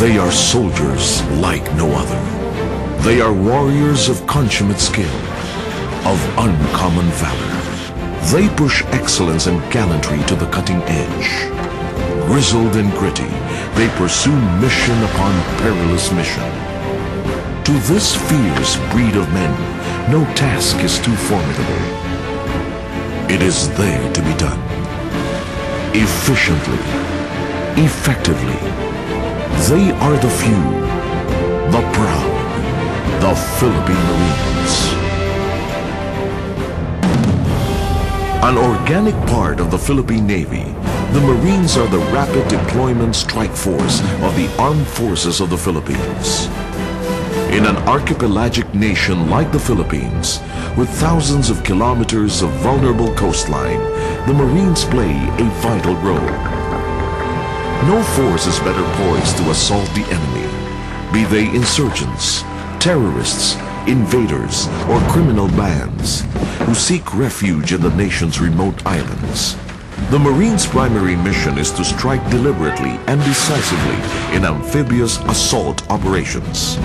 They are soldiers like no other. They are warriors of consummate skill, of uncommon valor. They push excellence and gallantry to the cutting edge. Grizzled and gritty, they pursue mission upon perilous mission. To this fierce breed of men, no task is too formidable. It is there to be done. Efficiently, effectively. They are the few, the proud, the Philippine Marines. An organic part of the Philippine Navy, the Marines are the rapid deployment strike force of the armed forces of the Philippines. In an archipelagic nation like the Philippines, with thousands of kilometers of vulnerable coastline, the Marines play a vital role. No force is better poised to assault the enemy, be they insurgents, terrorists, invaders, or criminal bands who seek refuge in the nation's remote islands. The Marines' primary mission is to strike deliberately and decisively in amphibious assault operations.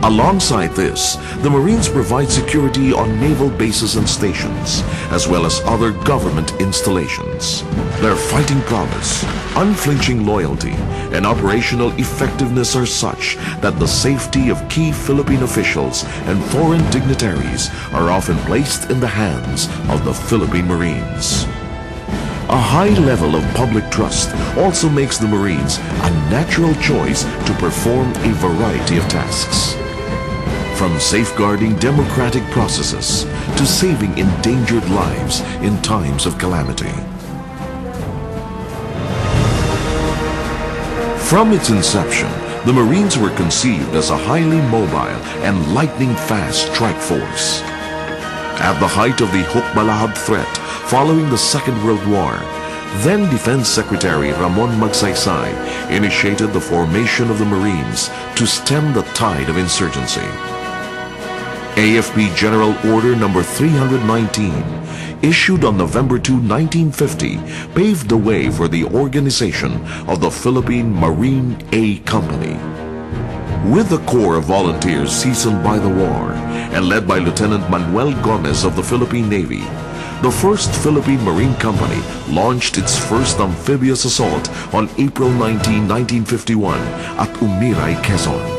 Alongside this, the Marines provide security on naval bases and stations, as well as other government installations. Their fighting prowess, unflinching loyalty, and operational effectiveness are such that the safety of key Philippine officials and foreign dignitaries are often placed in the hands of the Philippine Marines. A high level of public trust also makes the Marines a natural choice to perform a variety of tasks. From safeguarding democratic processes to saving endangered lives in times of calamity. From its inception, the Marines were conceived as a highly mobile and lightning-fast strike force. At the height of the Hukbalahad threat following the Second World War, then Defense Secretary Ramon Magsaysay initiated the formation of the Marines to stem the tide of insurgency. AFP General Order Number 319, issued on November 2, 1950, paved the way for the organization of the Philippine Marine A Company. With a corps of volunteers seasoned by the war and led by Lieutenant Manuel Gomez of the Philippine Navy, the 1st Philippine Marine Company launched its first amphibious assault on April 19, 1951 at Umiray, Quezon.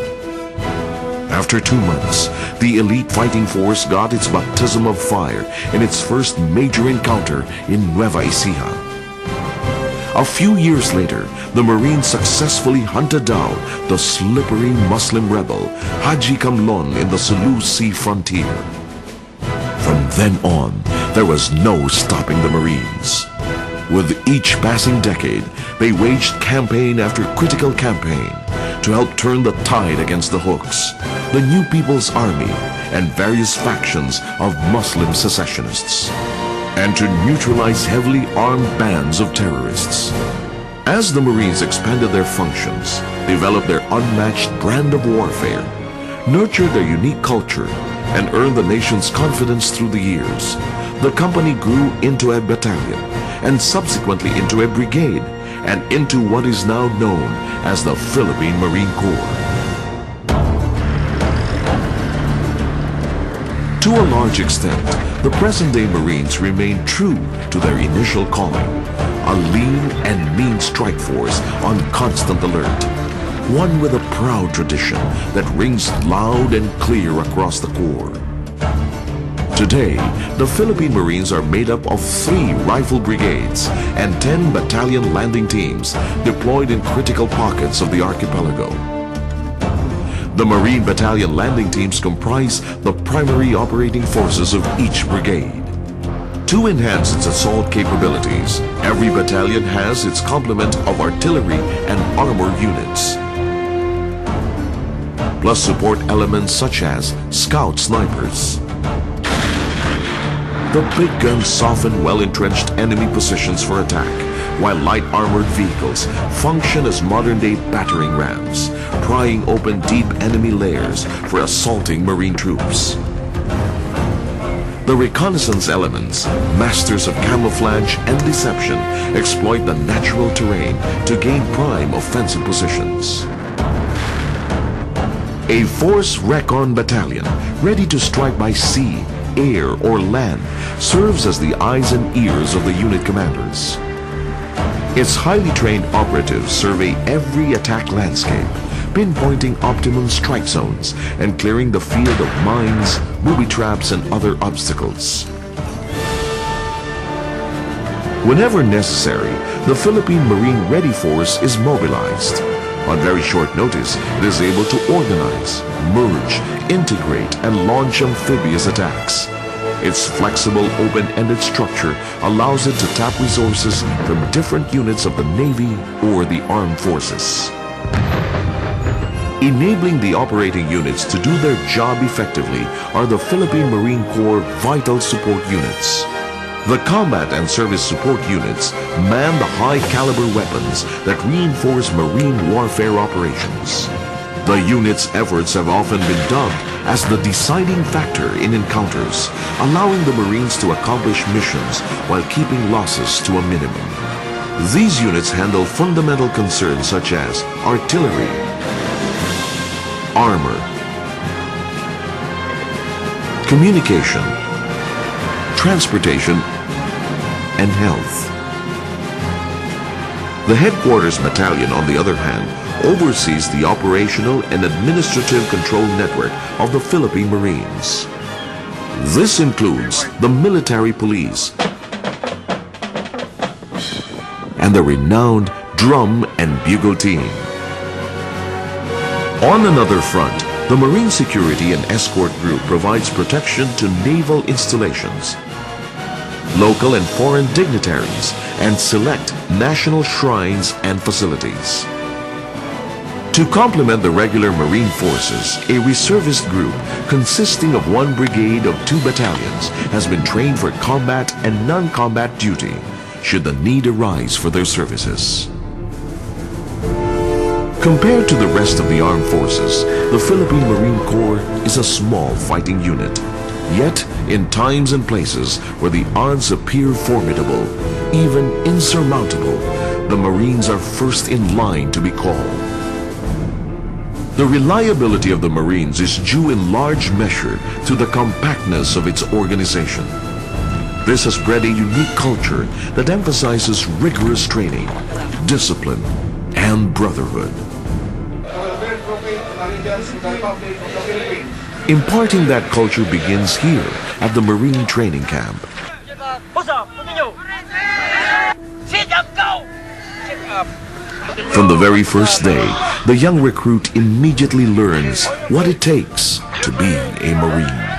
After 2 months, the elite fighting force got its baptism of fire in its first major encounter in Nueva Ecija. A few years later, the Marines successfully hunted down the slippery Muslim rebel Haji Kamlon in the Sulu Sea frontier. From then on, there was no stopping the Marines. With each passing decade, they waged campaign after critical campaign to help turn the tide against the Hooks, the New People's Army, and various factions of Muslim secessionists, and to neutralize heavily armed bands of terrorists. As the Marines expanded their functions, developed their unmatched brand of warfare, nurtured their unique culture, and earned the nation's confidence through the years, the company grew into a battalion, and subsequently into a brigade, and into what is now known as the Philippine Marine Corps. To a large extent, the present-day Marines remain true to their initial calling, a lean and mean strike force on constant alert, one with a proud tradition that rings loud and clear across the Corps. Today, the Philippine Marines are made up of 3 rifle brigades and 10 battalion landing teams deployed in critical pockets of the archipelago. The Marine Battalion landing teams comprise the primary operating forces of each brigade. To enhance its assault capabilities, every battalion has its complement of artillery and armor units, plus support elements such as scout snipers. The big guns soften well-entrenched enemy positions for attack, while light armored vehicles function as modern-day battering rams, prying open deep enemy layers for assaulting Marine troops. The reconnaissance elements, masters of camouflage and deception, exploit the natural terrain to gain prime offensive positions. A Force Recon Battalion, ready to strike by sea, air, or land, serves as the eyes and ears of the unit commanders. Its highly trained operatives survey every attack landscape, pinpointing optimum strike zones and clearing the field of mines, booby traps, and other obstacles. Whenever necessary, the Philippine Marine Ready Force is mobilized. On very short notice, it is able to organize, merge, integrate, and launch amphibious attacks. Its flexible, open-ended structure allows it to tap resources from different units of the Navy or the Armed Forces. Enabling the operating units to do their job effectively are the Philippine Marine Corps Vital Support Units. The combat and service support units man the high-caliber weapons that reinforce marine warfare operations. The unit's efforts have often been dubbed as the deciding factor in encounters, allowing the Marines to accomplish missions while keeping losses to a minimum. These units handle fundamental concerns such as artillery, armor, communication, transportation, and health. The Headquarters Battalion, on the other hand, oversees the operational and administrative control network of the Philippine Marines. This includes the military police and the renowned drum and bugle team. On another front, the Marine Security and Escort Group provides protection to naval installations, local and foreign dignitaries, and select national shrines and facilities. To complement the regular Marine forces, a reservist group consisting of 1 brigade of 2 battalions has been trained for combat and non-combat duty, should the need arise for their services. Compared to the rest of the armed forces, the Philippine Marine Corps is a small fighting unit. Yet, in times and places where the odds appear formidable, even insurmountable, the Marines are first in line to be called. The reliability of the Marines is due in large measure to the compactness of its organization. This has bred a unique culture that emphasizes rigorous training, discipline, and brotherhood. Imparting that culture begins here at the Marine Training Camp. From the very first day, the young recruit immediately learns what it takes to be a Marine.